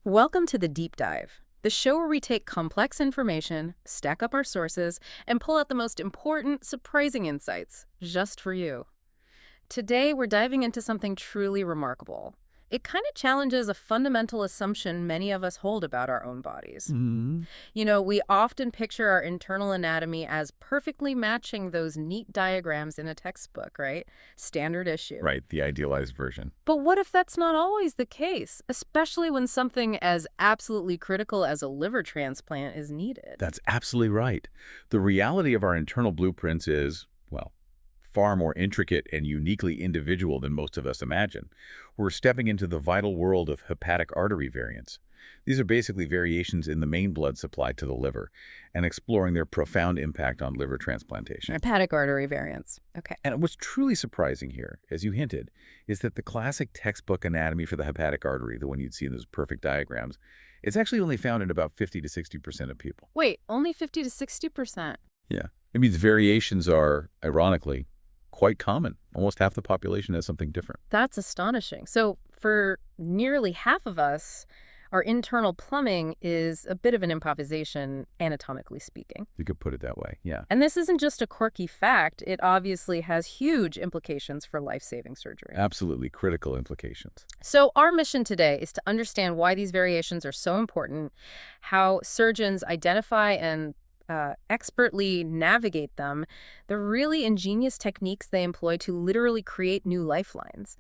Welcome to the Deep Dive, the show where we take complex information, stack up our sources, and pull out the most important, surprising insights, just for you. Today, we're diving into something truly remarkable. It kind of challenges a fundamental assumption many of us hold about our own bodies. Hmm. We often picture our internal anatomy as perfectly matching those neat diagrams in a textbook, right? Standard issue. Right, the idealized version. But what if that's not always the case, especially when something as absolutely critical as a liver transplant is needed? That's absolutely right. The reality of our internal blueprints is, well, far more intricate and uniquely individual than most of us imagine. We're stepping into the vital world of hepatic artery variants. These are basically variations in the main blood supply to the liver and exploring their profound impact on liver transplantation. Hepatic artery variants. Okay. And what's truly surprising here, as you hinted, is that the classic textbook anatomy for the hepatic artery, the one you'd see in those perfect diagrams, it's actually only found in about 50 to 60% of people. Wait, only 50 to 60%? Yeah. It means variations are, ironically, quite common. Almost half the population has something different. That's astonishing. So for nearly half of us, our internal plumbing is a bit of an improvisation, anatomically speaking. You could put it that way, yeah. And this isn't just a quirky fact. It obviously has huge implications for life-saving surgery. Absolutely critical implications. So our mission today is to understand why these variations are so important, how surgeons identify and expertly navigate them, the really ingenious techniques they employ to literally create new lifelines,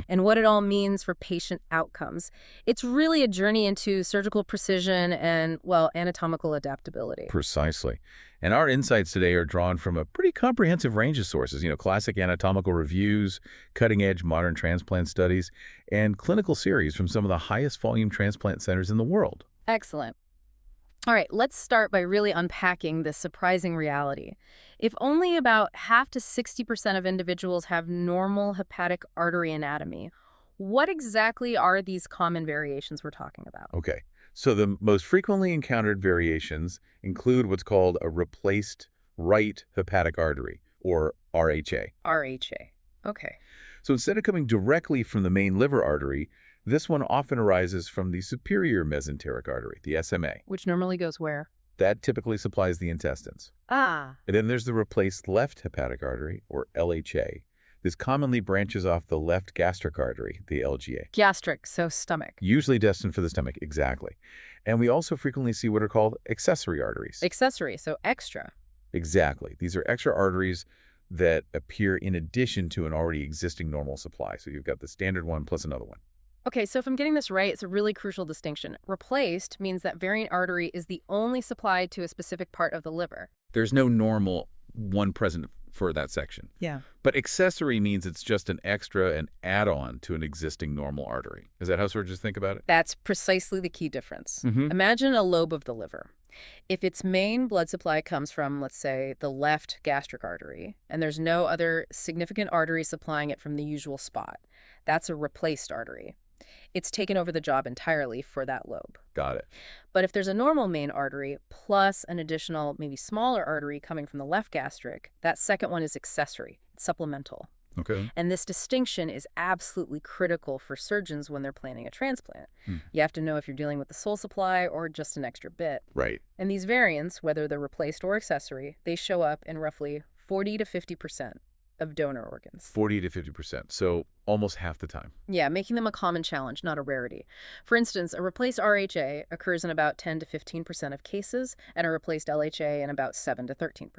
and what it all means for patient outcomes. It's really a journey into surgical precision and, well, anatomical adaptability. Precisely. And our insights today are drawn from a pretty comprehensive range of sources, classic anatomical reviews, cutting-edge modern transplant studies, and clinical series from some of the highest volume transplant centers in the world. Excellent. All right, let's start by really unpacking this surprising reality. If only about half to 60% of individuals have normal hepatic artery anatomy, what exactly are these common variations we're talking about? Okay, so the most frequently encountered variations include what's called a replaced right hepatic artery, or RHA. RHA. Okay. So instead of coming directly from the main liver artery, this one often arises from the superior mesenteric artery, the SMA. Which normally goes where? That typically supplies the intestines. Ah. And then there's the replaced left hepatic artery, or LHA. This commonly branches off the left gastric artery, the LGA. Gastric, so stomach. Usually destined for the stomach, exactly. And we also frequently see what are called accessory arteries. Accessory, so extra. Exactly. These are extra arteries that appear in addition to an already existing normal supply. So you've got the standard one plus another one. Okay, so if I'm getting this right, it's a really crucial distinction. Replaced means that variant artery is the only supplied to a specific part of the liver. There's no normal one present for that section. Yeah. But accessory means it's just an extra, an add-on to an existing normal artery. Is that how surgeons think about it? That's precisely the key difference. Imagine a lobe of the liver. If its main blood supply comes from, let's say, the left gastric artery, and there's no other significant artery supplying it from the usual spot, that's a replaced artery. It's taken over the job entirely for that lobe. Got it. But if there's a normal main artery plus an additional, maybe smaller artery coming from the left gastric, that second one is accessory. It's supplemental. Okay. And this distinction is absolutely critical for surgeons when they're planning a transplant. You have to know if you're dealing with the sole supply or just an extra bit. Right. And these variants, whether they're replaced or accessory, they show up in roughly 40 to 50% of donor organs. 40 to 50%, so almost half the time. Yeah, making them a common challenge, not a rarity. For instance, a replaced RHA occurs in about 10 to 15% of cases, and a replaced LHA in about 7 to 13%.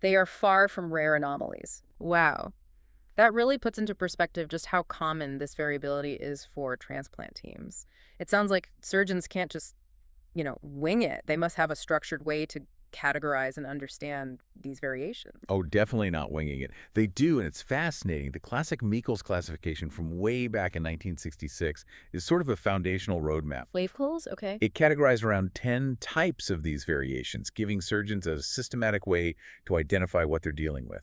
They are far from rare anomalies. Wow. That really puts into perspective just how common this variability is for transplant teams. It sounds like surgeons can't just, wing it. They must have a structured way to categorize and understand these variations. Oh, definitely not winging it. They do, and it's fascinating. The classic Michels classification from way back in 1966 is sort of a foundational roadmap. Wave-cools? Okay. It categorized around 10 types of these variations, giving surgeons a systematic way to identify what they're dealing with.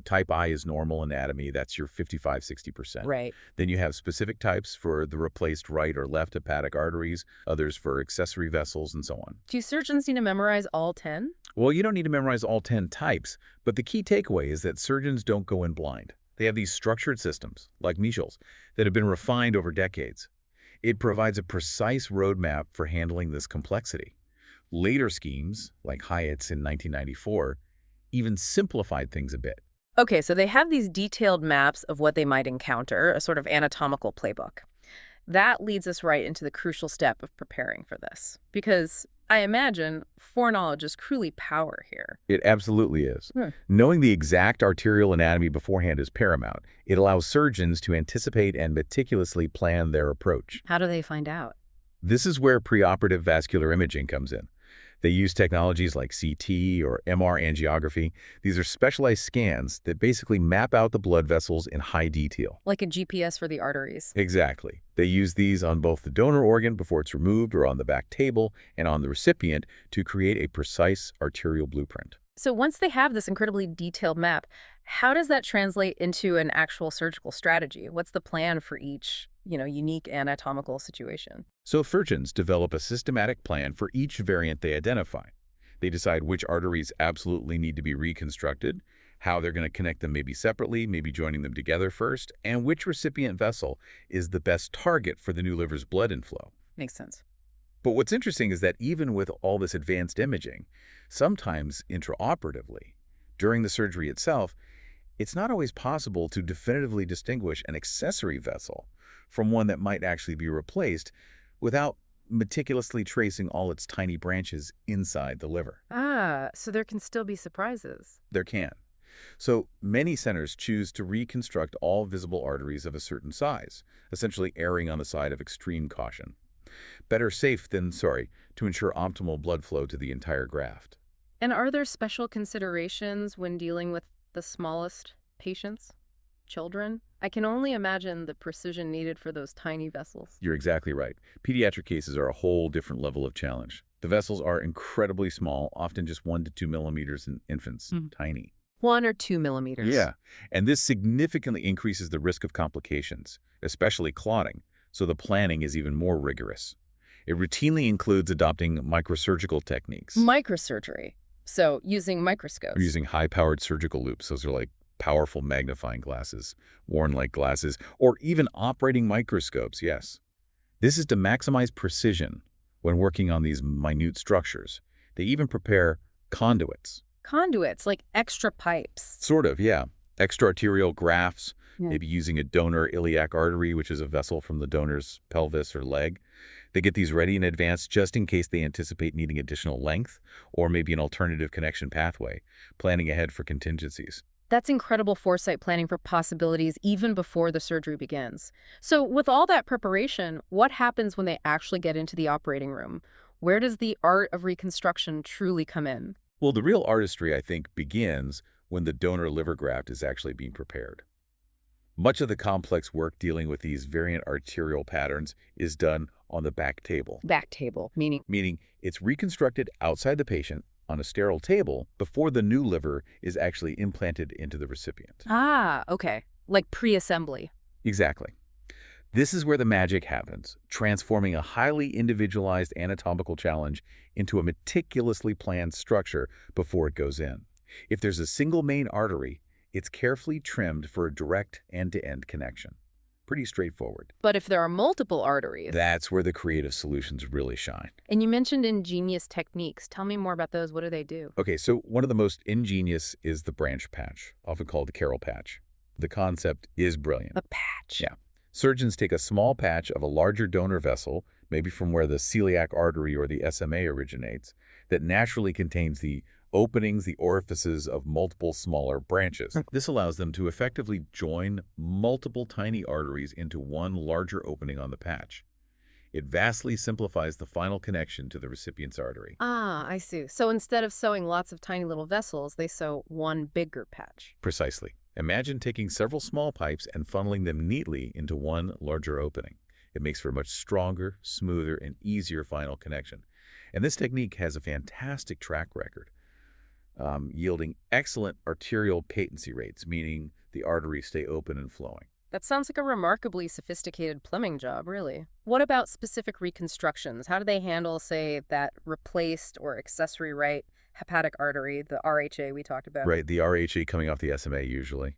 Type I is normal anatomy. That's your 55, 60%. Right. Then you have specific types for the replaced right or left hepatic arteries, others for accessory vessels, and so on. Do surgeons need to memorize all 10? Well, you don't need to memorize all 10 types, but the key takeaway is that surgeons don't go in blind. They have these structured systems, like Michels, that have been refined over decades. It provides a precise roadmap for handling this complexity. Later schemes, like Hiatt's in 1994, even simplified things a bit. Okay, so they have these detailed maps of what they might encounter, a sort of anatomical playbook. That leads us right into the crucial step of preparing for this. Because I imagine foreknowledge is truly power here. It absolutely is. Hmm. Knowing the exact arterial anatomy beforehand is paramount. It allows surgeons to anticipate and meticulously plan their approach. How do they find out? This is where preoperative vascular imaging comes in. They use technologies like CT or MR angiography. These are specialized scans that basically map out the blood vessels in high detail. Like a GPS for the arteries. Exactly. They use these on both the donor organ before it's removed or on the back table and on the recipient to create a precise arterial blueprint. So once they have this incredibly detailed map, how does that translate into an actual surgical strategy? What's the plan for each, unique anatomical situation? So surgeons develop a systematic plan for each variant they identify. They decide which arteries absolutely need to be reconstructed, how they're going to connect them maybe separately, maybe joining them together first, and which recipient vessel is the best target for the new liver's blood inflow. Makes sense. But what's interesting is that even with all this advanced imaging, sometimes intraoperatively, during the surgery itself, it's not always possible to definitively distinguish an accessory vessel from one that might actually be replaced without meticulously tracing all its tiny branches inside the liver. Ah, so there can still be surprises. There can. So many centers choose to reconstruct all visible arteries of a certain size, essentially erring on the side of extreme caution. Better safe than sorry, to ensure optimal blood flow to the entire graft. And are there special considerations when dealing with the smallest patients? Children? I can only imagine the precision needed for those tiny vessels. You're exactly right. Pediatric cases are a whole different level of challenge. The vessels are incredibly small, often just 1 to 2 millimeters in infants, tiny. 1 or 2 millimeters. Yeah, and this significantly increases the risk of complications, especially clotting, so the planning is even more rigorous. It routinely includes adopting microsurgical techniques. Microsurgery. So using microscopes. Or using high-powered surgical loops. Those are like powerful magnifying glasses, worn like glasses, or even operating microscopes, yes. This is to maximize precision when working on these minute structures. They even prepare conduits. Conduits, like extra pipes. Sort of, yeah. Extra-arterial grafts, Yeah. maybe using a donor iliac artery, which is a vessel from the donor's pelvis or leg. They get these ready in advance just in case they anticipate needing additional length or maybe an alternative connection pathway, planning ahead for contingencies. That's incredible foresight planning for possibilities even before the surgery begins. So with all that preparation, what happens when they actually get into the operating room? Where does the art of reconstruction truly come in? Well, the real artistry, I think, begins when the donor liver graft is actually being prepared. Much of the complex work dealing with these variant arterial patterns is done on the back table. Back table, meaning? Meaning it's reconstructed outside the patient on a sterile table before the new liver is actually implanted into the recipient. Ah, okay. Like pre-assembly. Exactly. This is where the magic happens, transforming a highly individualized anatomical challenge into a meticulously planned structure before it goes in. If there's a single main artery, it's carefully trimmed for a direct end-to-end connection. Pretty straightforward. But if there are multiple arteries... That's where the creative solutions really shine. And you mentioned ingenious techniques. Tell me more about those. What do they do? Okay, so one of the most ingenious is the branch patch, often called the Carrel patch. The concept is brilliant. A patch. Yeah. Surgeons take a small patch of a larger donor vessel, maybe from where the celiac artery or the SMA originates, that naturally contains the openings, the orifices of multiple smaller branches. This allows them to effectively join multiple tiny arteries into one larger opening on the patch. It vastly simplifies the final connection to the recipient's artery. Ah, I see. So instead of sewing lots of tiny little vessels, they sew one bigger patch. Precisely. Imagine taking several small pipes and funneling them neatly into one larger opening. It makes for a much stronger, smoother, and easier final connection. And this technique has a fantastic track record, yielding excellent arterial patency rates, meaning the arteries stay open and flowing. That sounds like a remarkably sophisticated plumbing job, really. What about specific reconstructions? How do they handle, say, that replaced or accessory right hepatic artery, the RHA we talked about? Right, the RHA coming off the SMA usually.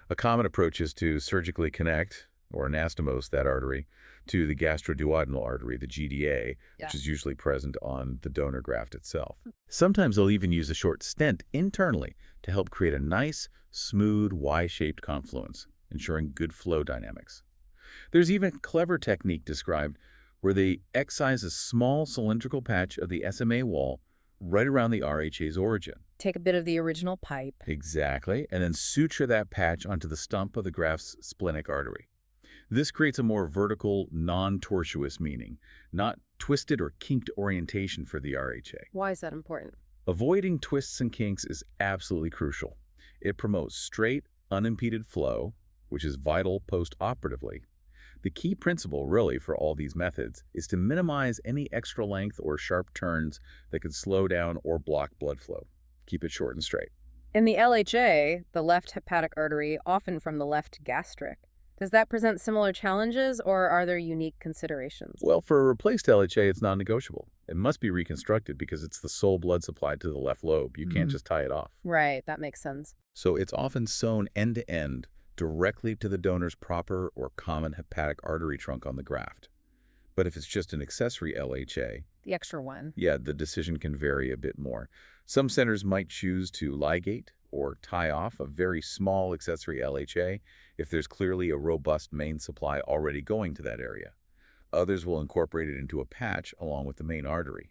A common approach is to surgically connect or anastomose that artery, to the gastroduodenal artery, the GDA, Yeah. which is usually present on the donor graft itself. Sometimes they'll even use a short stent internally to help create a nice, smooth, Y-shaped confluence, ensuring good flow dynamics. There's even a clever technique described where they excise a small cylindrical patch of the SMA wall right around the RHA's origin. Take a bit of the original pipe. Exactly, and then suture that patch onto the stump of the graft's splenic artery. This creates a more vertical, non-tortuous meaning, not twisted or kinked orientation for the RHA. Why is that important? Avoiding twists and kinks is absolutely crucial. It promotes straight, unimpeded flow, which is vital post-operatively. The key principle, really, for all these methods is to minimize any extra length or sharp turns that could slow down or block blood flow. Keep it short and straight. In the LHA, the left hepatic artery, often from the left gastric, does that present similar challenges, or are there unique considerations? Well, for a replaced LHA, it's non-negotiable. It must be reconstructed because it's the sole blood supply to the left lobe. You can't just tie it off. Right, that makes sense. So it's often sewn end-to-end directly to the donor's proper or common hepatic artery trunk on the graft. But if it's just an accessory LHA, The extra one. yeah, the decision can vary a bit more. Some centers might choose to ligate or tie off a very small accessory LHA if there's clearly a robust main supply already going to that area. Others will incorporate it into a patch along with the main artery.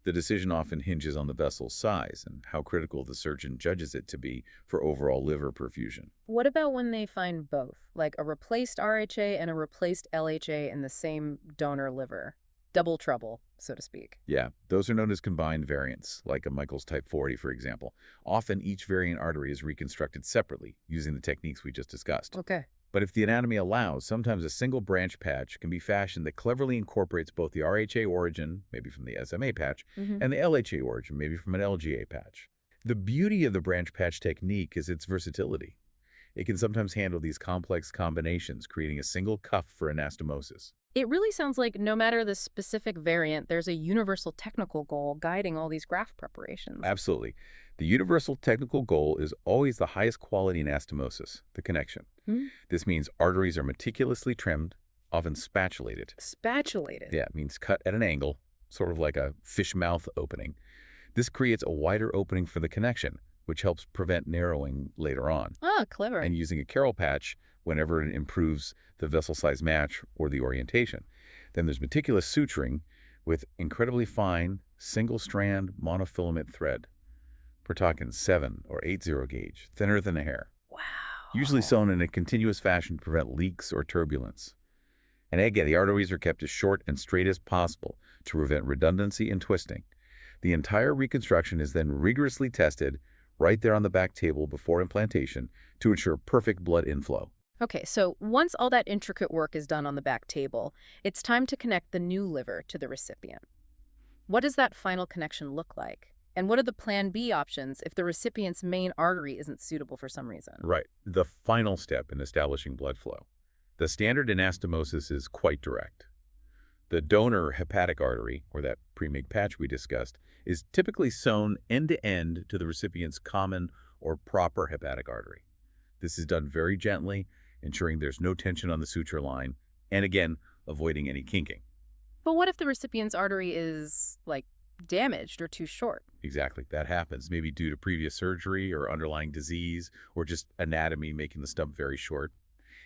The decision often hinges on the vessel's size and how critical the surgeon judges it to be for overall liver perfusion. What about when they find both, like a replaced RHA and a replaced LHA in the same donor liver? Double trouble, so to speak. Yeah, those are known as combined variants, like a Michels type 40, for example. Often each variant artery is reconstructed separately, using the techniques we just discussed. Okay. But if the anatomy allows, sometimes a single branch patch can be fashioned that cleverly incorporates both the RHA origin, maybe from the SMA patch, and the LHA origin, maybe from an LGA patch. The beauty of the branch patch technique is its versatility. It can sometimes handle these complex combinations, creating a single cuff for anastomosis. It really sounds like no matter the specific variant, there's a universal technical goal guiding all these graft preparations. Absolutely. The universal technical goal is always the highest quality anastomosis, the connection. This means arteries are meticulously trimmed, often spatulated. Spatulated? Yeah, it means cut at an angle, sort of like a fish mouth opening. This creates a wider opening for the connection, which helps prevent narrowing later on. Ah, clever. And using a Carrel patch whenever it improves the vessel size match or the orientation. Then there's meticulous suturing with incredibly fine, single-strand monofilament thread. We're talking 7 or 8/0 gauge, thinner than a hair. Wow. Usually sewn in a continuous fashion to prevent leaks or turbulence. And again, the arteries are kept as short and straight as possible to prevent redundancy and twisting. The entire reconstruction is then rigorously tested right there on the back table before implantation to ensure perfect blood inflow. Okay, so once all that intricate work is done on the back table, it's time to connect the new liver to the recipient. What does that final connection look like? And what are the plan B options if the recipient's main artery isn't suitable for some reason? Right. The final step in establishing blood flow. The standard anastomosis is quite direct. The donor hepatic artery, or that pre-made patch we discussed, is typically sewn end-to-end to the recipient's common or proper hepatic artery. This is done very gently, ensuring there's no tension on the suture line, and again, avoiding any kinking. But what if the recipient's artery is, like, damaged or too short? Exactly. That happens, maybe due to previous surgery or underlying disease, or just anatomy making the stump very short.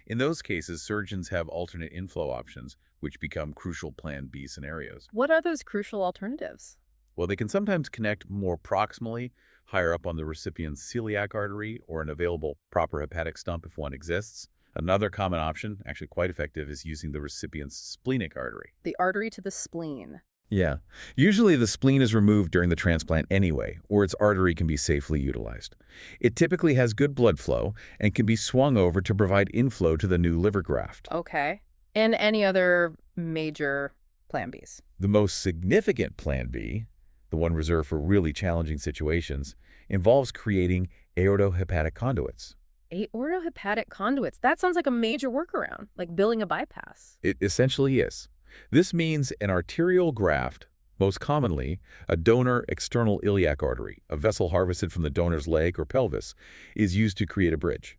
In those cases, surgeons have alternate inflow options, which become crucial Plan B scenarios. What are those crucial alternatives? Well, they can sometimes connect more proximally, higher up on the recipient's celiac artery or an available proper hepatic stump if one exists. Another common option, actually quite effective, is using the recipient's splenic artery. The artery to the spleen. Yeah. Usually the spleen is removed during the transplant anyway, or its artery can be safely utilized. It typically has good blood flow and can be swung over to provide inflow to the new liver graft. Okay. And any other major plan Bs? The most significant Plan B, the one reserved for really challenging situations, involves creating aortohepatic conduits. Aortohepatic conduits. That sounds like a major workaround, like building a bypass. It essentially is. This means an arterial graft, most commonly a donor external iliac artery, a vessel harvested from the donor's leg or pelvis, is used to create a bridge.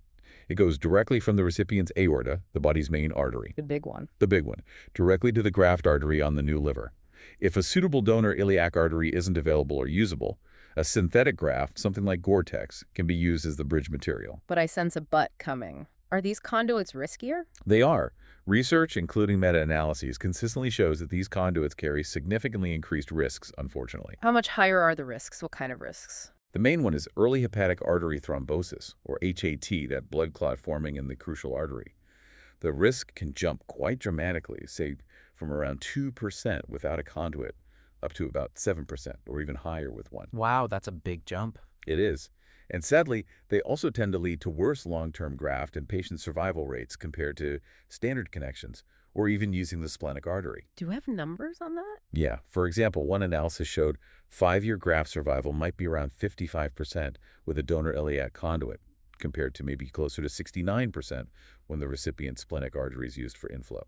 It goes directly from the recipient's aorta, the body's main artery, The big one. the big one, directly to the graft artery on the new liver. If a suitable donor iliac artery isn't available or usable, a synthetic graft, something like Gore-Tex, can be used as the bridge material. But I sense a but coming. Are these conduits riskier? They are. Research, including meta-analyses, consistently shows that these conduits carry significantly increased risks, unfortunately. How much higher are the risks? What kind of risks? The main one is early hepatic artery thrombosis, or HAT, that blood clot forming in the crucial artery. The risk can jump quite dramatically, say from around 2% without a conduit up to about 7% or even higher with one. Wow, that's a big jump. It is. And sadly, they also tend to lead to worse long-term graft and patient survival rates compared to standard connections or even using the splenic artery. Do you have numbers on that? Yeah, for example, one analysis showed 5-year graft survival might be around 55% with a donor iliac conduit, compared to maybe closer to 69% when the recipient's splenic artery is used for inflow.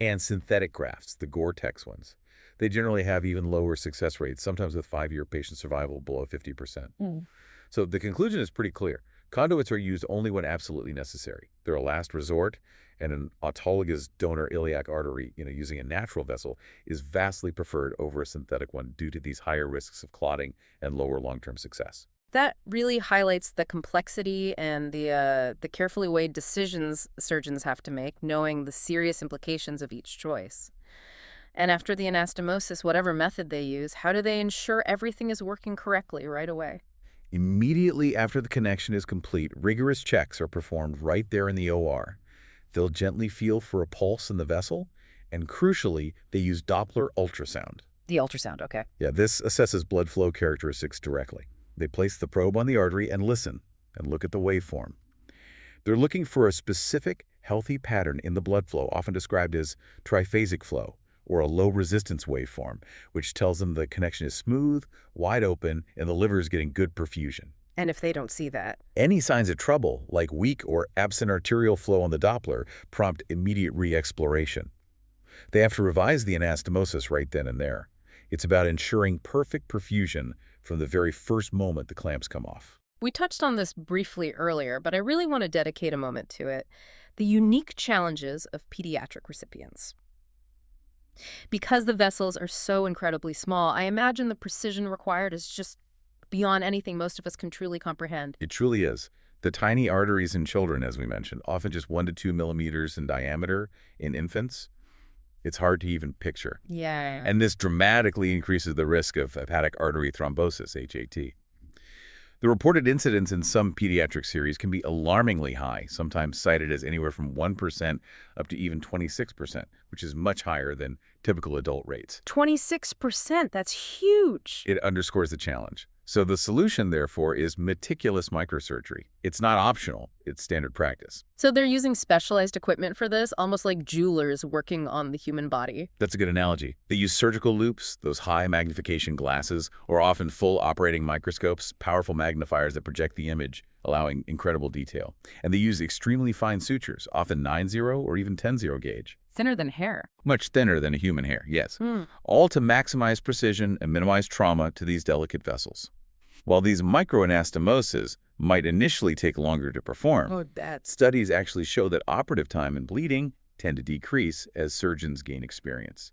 And synthetic grafts, the Gore-Tex ones, they generally have even lower success rates, sometimes with 5-year patient survival below 50%. So the conclusion is pretty clear. Conduits are used only when absolutely necessary. They're a last resort, and an autologous donor iliac artery, using a natural vessel, is vastly preferred over a synthetic one due to these higher risks of clotting and lower long-term success. That really highlights the complexity and the carefully weighed decisions surgeons have to make, knowing the serious implications of each choice. And after the anastomosis, whatever method they use, how do they ensure everything is working correctly right away? Immediately after the connection is complete, rigorous checks are performed right there in the OR. They'll gently feel for a pulse in the vessel, and crucially, they use Doppler ultrasound. The ultrasound, okay. Yeah, this assesses blood flow characteristics directly. They place the probe on the artery and listen, and look at the waveform. They're looking for a specific, healthy pattern in the blood flow, often described as triphasic flow, or a low-resistance waveform, which tells them the connection is smooth, wide open, and the liver is getting good perfusion. And if they don't see that? Any signs of trouble, like weak or absent arterial flow on the Doppler, prompt immediate re-exploration. They have to revise the anastomosis right then and there. It's about ensuring perfect perfusion from the very first moment the clamps come off. We touched on this briefly earlier, but I really want to dedicate a moment to it. The unique challenges of pediatric recipients. Because the vessels are so incredibly small, I imagine the precision required is just beyond anything most of us can truly comprehend. It truly is. The tiny arteries in children, as we mentioned, often just 1 to 2 millimeters in diameter in infants, it's hard to even picture. Yeah. And this dramatically increases the risk of hepatic artery thrombosis, HAT. The reported incidence in some pediatric series can be alarmingly high, sometimes cited as anywhere from 1% up to even 26%, which is much higher than typical adult rates. 26%, that's huge. It underscores the challenge. So the solution, therefore, is meticulous microsurgery. It's not optional, it's standard practice. So they're using specialized equipment for this, almost like jewelers working on the human body. That's a good analogy. They use surgical loupes, those high magnification glasses, or often full operating microscopes, powerful magnifiers that project the image, allowing incredible detail. And they use extremely fine sutures, often 9-0 or even 10-0 gauge. Thinner than hair. Much thinner than a human hair, yes. All to maximize precision and minimize trauma to these delicate vessels. While these microanastomoses might initially take longer to perform, studies actually show that operative time and bleeding tend to decrease as surgeons gain experience.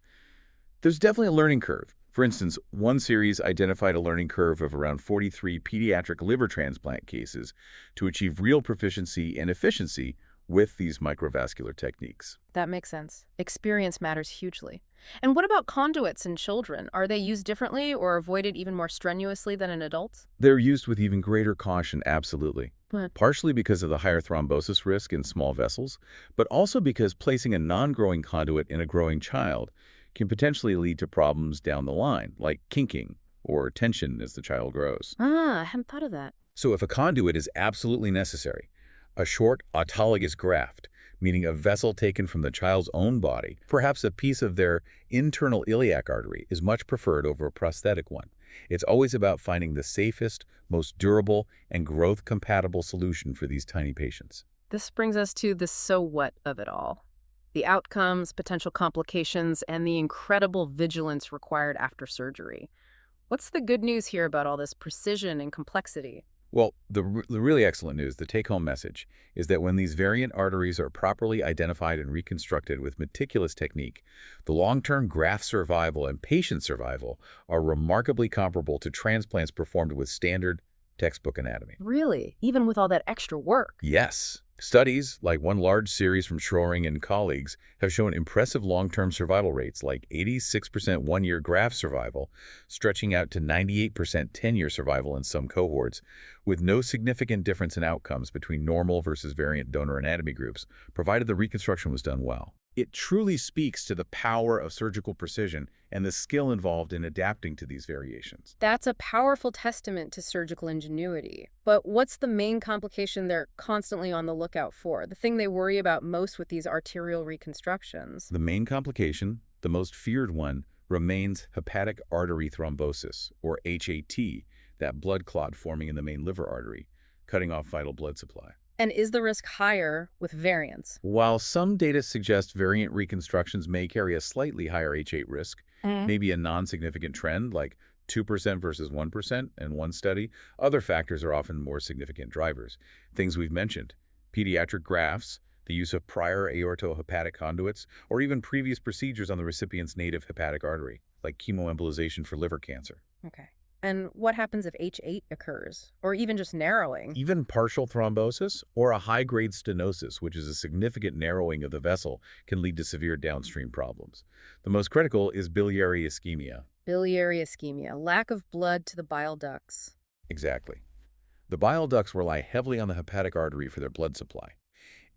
There's definitely a learning curve. For instance, one series identified a learning curve of around 43 pediatric liver transplant cases to achieve real proficiency and efficiency with these microvascular techniques. That makes sense. Experience matters hugely. And what about conduits in children? Are they used differently or avoided even more strenuously than in adults? They're used with even greater caution, absolutely. But Partially because of the higher thrombosis risk in small vessels, but also because placing a non-growing conduit in a growing child can potentially lead to problems down the line, like kinking or tension as the child grows. I hadn't thought of that. So if a conduit is absolutely necessary, a short autologous graft, meaning a vessel taken from the child's own body, perhaps a piece of their internal iliac artery, is much preferred over a prosthetic one. It's always about finding the safest, most durable, and growth-compatible solution for these tiny patients. This brings us to the so what of it all. The outcomes, potential complications, and the incredible vigilance required after surgery. What's the good news here about all this precision and complexity? Well, the really excellent news, the take-home message, is that when these variant arteries are properly identified and reconstructed with meticulous technique, the long-term graft survival and patient survival are remarkably comparable to transplants performed with standard textbook anatomy. Really? Even with all that extra work? Yes. Studies, like one large series from Schroering and colleagues, have shown impressive long-term survival rates like 86% one-year graft survival, stretching out to 98% 10-year survival in some cohorts, with no significant difference in outcomes between normal versus variant donor anatomy groups, provided the reconstruction was done well. It truly speaks to the power of surgical precision and the skill involved in adapting to these variations. That's a powerful testament to surgical ingenuity. But what's the main complication they're constantly on the lookout for? The thing they worry about most with these arterial reconstructions? The main complication, the most feared one, remains hepatic artery thrombosis, or HAT, that blood clot forming in the main liver artery, cutting off vital blood supply. And is the risk higher with variants? While some data suggest variant reconstructions may carry a slightly higher H8 risk, maybe a non-significant trend like 2% versus 1% in one study, other factors are often more significant drivers. Things we've mentioned, pediatric grafts, the use of prior aortohepatic conduits, or even previous procedures on the recipient's native hepatic artery, like chemoembolization for liver cancer. Okay. And what happens if H8 occurs, or even just narrowing? Even partial thrombosis or a high-grade stenosis, which is a significant narrowing of the vessel, can lead to severe downstream problems. The most critical is biliary ischemia. Biliary ischemia, lack of blood to the bile ducts. Exactly. The bile ducts rely heavily on the hepatic artery for their blood supply.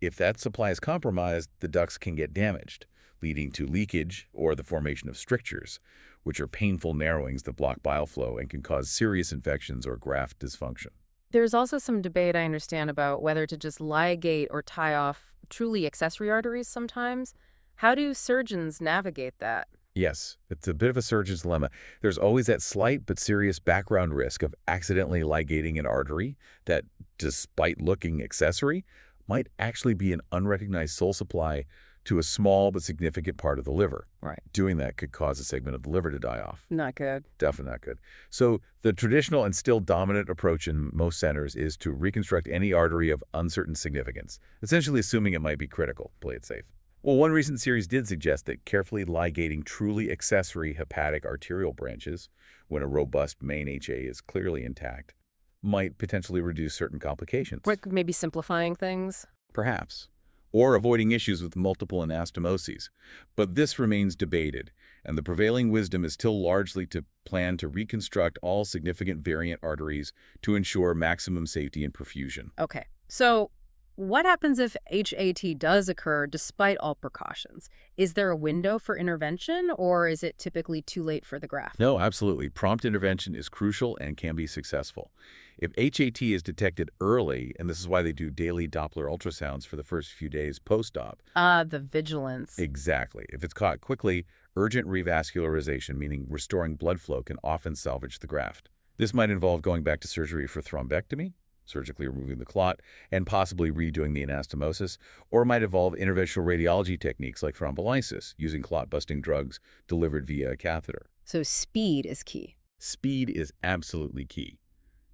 If that supply is compromised, the ducts can get damaged, leading to leakage or the formation of strictures, which are painful narrowings that block bile flow and can cause serious infections or graft dysfunction. There's also some debate, I understand, about whether to just ligate or tie off truly accessory arteries sometimes. How do surgeons navigate that? Yes, it's a bit of a surgeon's dilemma. There's always that slight but serious background risk of accidentally ligating an artery that, despite looking accessory, might actually be an unrecognized soul supply to a small but significant part of the liver. Right. Doing that could cause a segment of the liver to die off. Not good. Definitely not good. So the traditional and still dominant approach in most centers is to reconstruct any artery of uncertain significance, essentially assuming it might be critical. Play it safe. Well, one recent series did suggest that carefully ligating truly accessory hepatic arterial branches, when a robust main HA is clearly intact, might potentially reduce certain complications. Like maybe simplifying things? Perhaps, or avoiding issues with multiple anastomoses. But this remains debated, and the prevailing wisdom is still largely to plan to reconstruct all significant variant arteries to ensure maximum safety and perfusion. Okay. So what happens if HAT does occur despite all precautions? Is there a window for intervention, or is it typically too late for the graft? No, absolutely. Prompt intervention is crucial and can be successful. If HAT is detected early, and this is why they do daily Doppler ultrasounds for the first few days post-op. The vigilance. Exactly. If it's caught quickly, urgent revascularization, meaning restoring blood flow, can often salvage the graft. This might involve going back to surgery for thrombectomy, surgically removing the clot, and possibly redoing the anastomosis, or it might involve interventional radiology techniques like thrombolysis, using clot-busting drugs delivered via a catheter. So speed is key. Speed is absolutely key.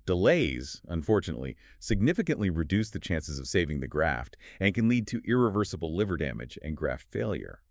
Delays, unfortunately, significantly reduce the chances of saving the graft and can lead to irreversible liver damage and graft failure.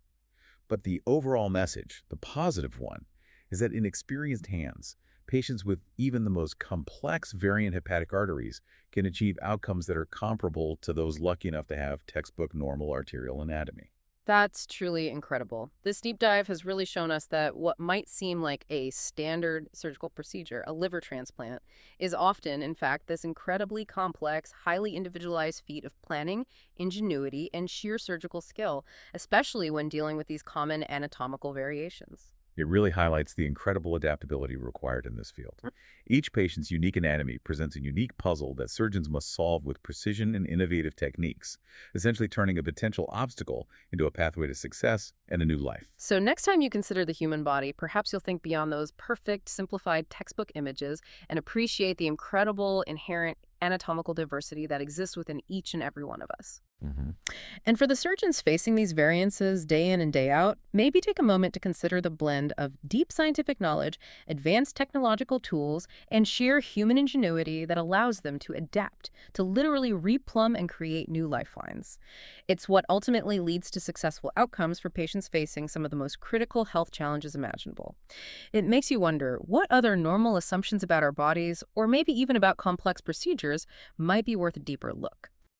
But the overall message, the positive one, is that in experienced hands, patients with even the most complex variant hepatic arteries can achieve outcomes that are comparable to those lucky enough to have textbook normal arterial anatomy. That's truly incredible. This deep dive has really shown us that what might seem like a standard surgical procedure, a liver transplant, is often, in fact, this incredibly complex, highly individualized feat of planning, ingenuity, and sheer surgical skill, especially when dealing with these common anatomical variations. It really highlights the incredible adaptability required in this field. Each patient's unique anatomy presents a unique puzzle that surgeons must solve with precision and innovative techniques, essentially turning a potential obstacle into a pathway to success and a new life. So next time you consider the human body, perhaps you'll think beyond those perfect, simplified textbook images and appreciate the incredible inherent anatomical diversity that exists within each and every one of us. Hmm. And for the surgeons facing these variances day in and day out, maybe take a moment to consider the blend of deep scientific knowledge, advanced technological tools, and sheer human ingenuity that allows them to adapt, to literally replumb and create new lifelines. It's what ultimately leads to successful outcomes for patients facing some of the most critical health challenges imaginable. It makes you wonder what other normal assumptions about our bodies, or maybe even about complex procedures, might be worth a deeper look.